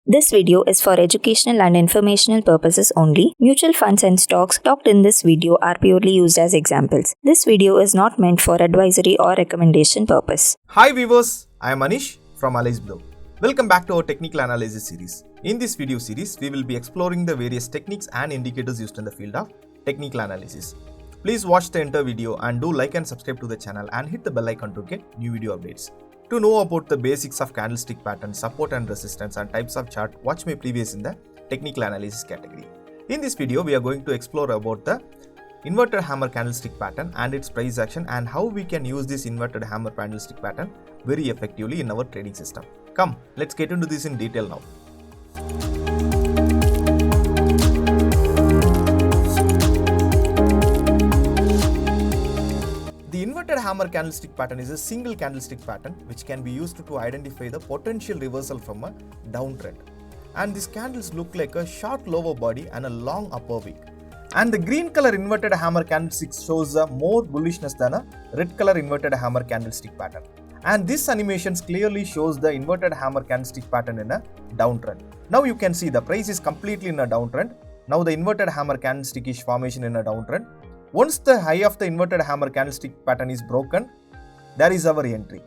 This video is for educational and informational purposes only. Mutual funds and stocks talked in this video are purely used as examples. This video is not meant for advisory or recommendation purpose. Hi viewers, I am Anish from aliceblue. Welcome back to our technical analysis series. In this video series, we will be exploring the various techniques and indicators used in the field of technical analysis. Please watch the entire video and do like and subscribe to the channel and hit the bell icon to get new video updates. To know about the basics of candlestick pattern, support and resistance and types of chart, watch my previous in the technical analysis category. In this video, we are going to explore about the inverted hammer candlestick pattern and its price action and how we can use this inverted hammer candlestick pattern very effectively in our trading system. Come, let's get into this in detail now. The inverted hammer candlestick pattern is a single candlestick pattern which can be used to identify the potential reversal from a downtrend. And these candles look like a short lower body and a long upper wick. And the green color inverted hammer candlestick shows a more bullishness than a red color inverted hammer candlestick pattern. And this animation clearly shows the inverted hammer candlestick pattern in a downtrend. Now you can see the price is completely in a downtrend. Now the inverted hammer candlestick is formation in a downtrend. Once the high of the inverted hammer candlestick pattern is broken, there is our entry.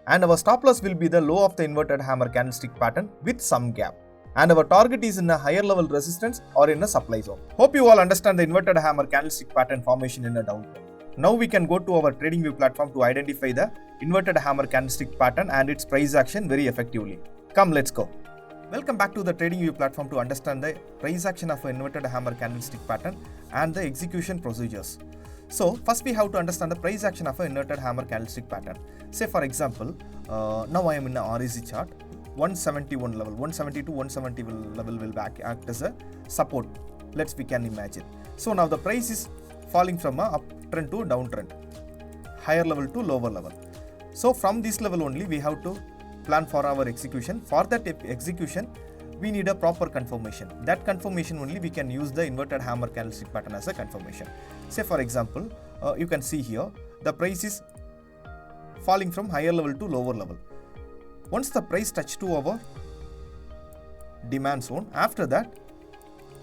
And our stop loss will be the low of the inverted hammer candlestick pattern with some gap. And our target is in a higher level resistance or in a supply zone. Hope you all understand the inverted hammer candlestick pattern formation in a downtrend. Now we can go to our TradingView platform to identify the inverted hammer candlestick pattern and its price action very effectively. Come, let's go. Welcome back to the TradingView platform to understand the price action of an inverted hammer candlestick pattern and the execution procedures. So first we have to understand the price action of an inverted hammer candlestick pattern. Say for example, now I am in a REC chart. 171 level, 170 to 170 level will act as a support. We can imagine. So now the price is falling from a uptrend to downtrend, higher level to lower level. So from this level only we have to plan for our execution. For that execution, we need a proper confirmation. That confirmation only we can use the inverted hammer candlestick pattern as a confirmation. Say for example, you can see here the price is falling from higher level to lower level. Once the price touch to our demand zone, after that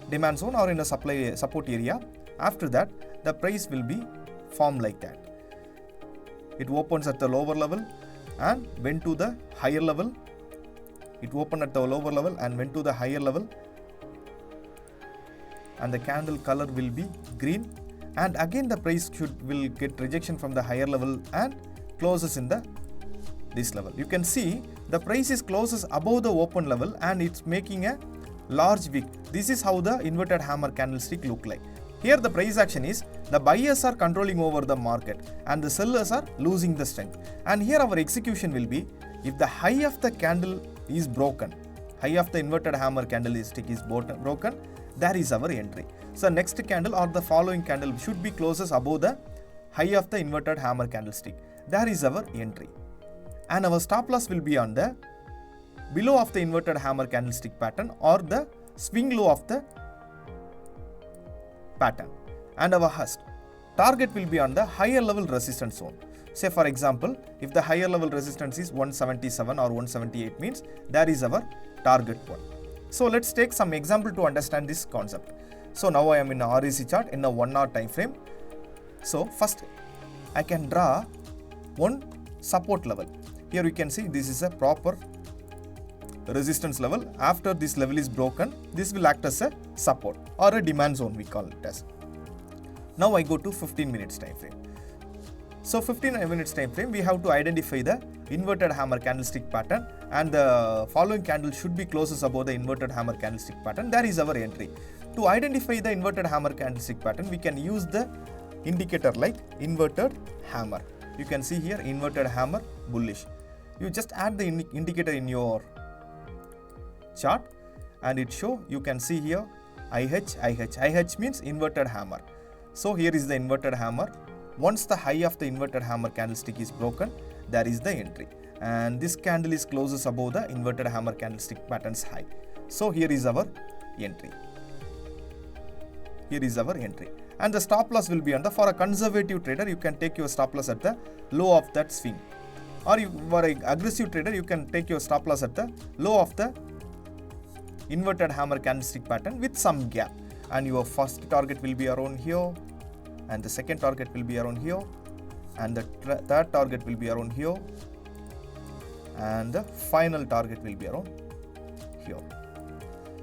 demand zone or in a support area, after that the price will be formed like that. It opens at the lower level and went to the higher level. It opened at the lower level and went to the higher level, and the candle color will be green, and again the price will get rejection from the higher level and closes in this level. You can see the price is closes above the open level and it's making a large wick. This is how the inverted hammer candlestick look like. Here the price action is the buyers are controlling over the market and the sellers are losing the strength. And here our execution will be, if the high of the candle is broken, high of the inverted hammer candlestick is broken, there is our entry. So next candle or the following candle should be closes above the high of the inverted hammer candlestick. There is our entry. And our stop loss will be on the below of the inverted hammer candlestick pattern or the swing low of the pattern. And our target will be on the higher level resistance zone. Say for example, if the higher level resistance is 177 or 178 means there is our target one. So let's take some example to understand this concept. So now I am in a REC chart in a 1 hour time frame. So first I can draw one support level. Here you can see this is a proper resistance level. After this level is broken, this will act as a support or a demand zone, we call it as. Now I go to 15 minutes time frame. So 15 minutes time frame, we have to identify the inverted hammer candlestick pattern and the following candle should be closes above the inverted hammer candlestick pattern. That is our entry. To identify the inverted hammer candlestick pattern, we can use the indicator like inverted hammer. You can see here inverted hammer bullish. You just add the indicator in your chart and it show, you can see here IH means inverted hammer. So here is the inverted hammer. Once the high of the inverted hammer candlestick is broken, there is the entry, and this candle is closes above the inverted hammer candlestick pattern's high. So here is our entry. Here is our entry, and the stop loss will be on the, for a conservative trader, you can take your stop loss at the low of that swing, or for an aggressive trader, you can take your stop loss at the low of the inverted hammer candlestick pattern with some gap, and your first target will be around here, and the second target will be around here, and the third target will be around here, and the final target will be around here.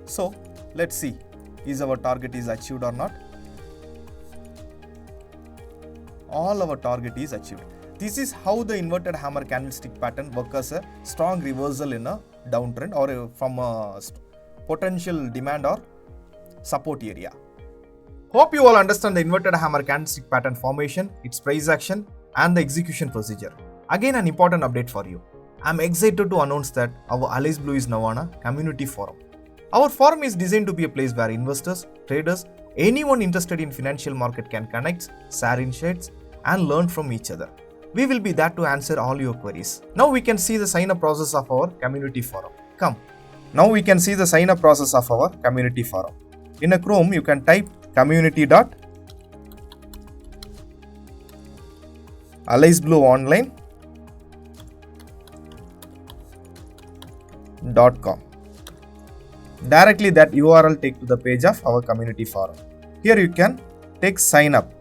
So let's see, is our target is achieved or not? All our target is achieved. This is how the inverted hammer candlestick pattern works as a strong reversal in a downtrend or from a potential demand or support area. Hope you all understand the inverted hammer candlestick pattern formation, its price action and the execution procedure. Again, an important update for you. I am excited to announce that our aliceblue is now on a community forum. Our forum is designed to be a place where investors, traders, anyone interested in financial market can connect, share insights and learn from each other. We will be there to answer all your queries. Now we can see the sign up process of our community forum. Come. Now we can see the sign up process of our community forum. In a Chrome, you can type community.aliceblueonline.com. Directly that URL take to the page of our community forum. Here you can take sign up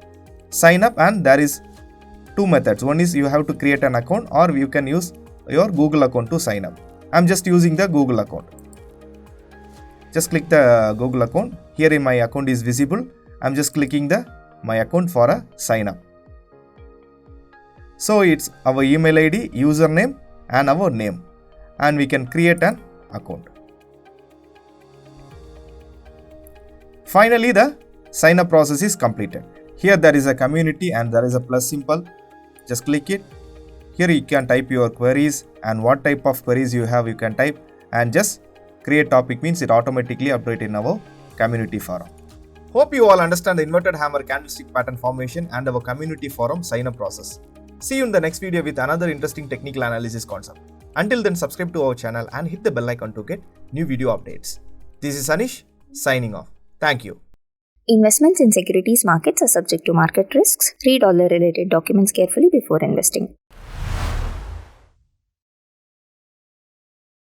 and there is two methods. One is you have to create an account or you can use your Google account to sign up. I am just using the Google account. Just click the Google account. Here my account is visible. I am just clicking my account for a sign up. So it's our email ID, username and our name, and we can create an account. Finally, the sign up process is completed. Here there is a community and there is a plus symbol. Just click it. Here you can type your queries and what type of queries you have you can type, and just create topic means it automatically update in our community forum. Hope you all understand the inverted hammer candlestick pattern formation and our community forum sign up process. See you in the next video with another interesting technical analysis concept. Until then, subscribe to our channel and hit the bell icon to get new video updates. This is Anish signing off. Thank you. Investments in securities markets are subject to market risks. Read all the related documents carefully before investing.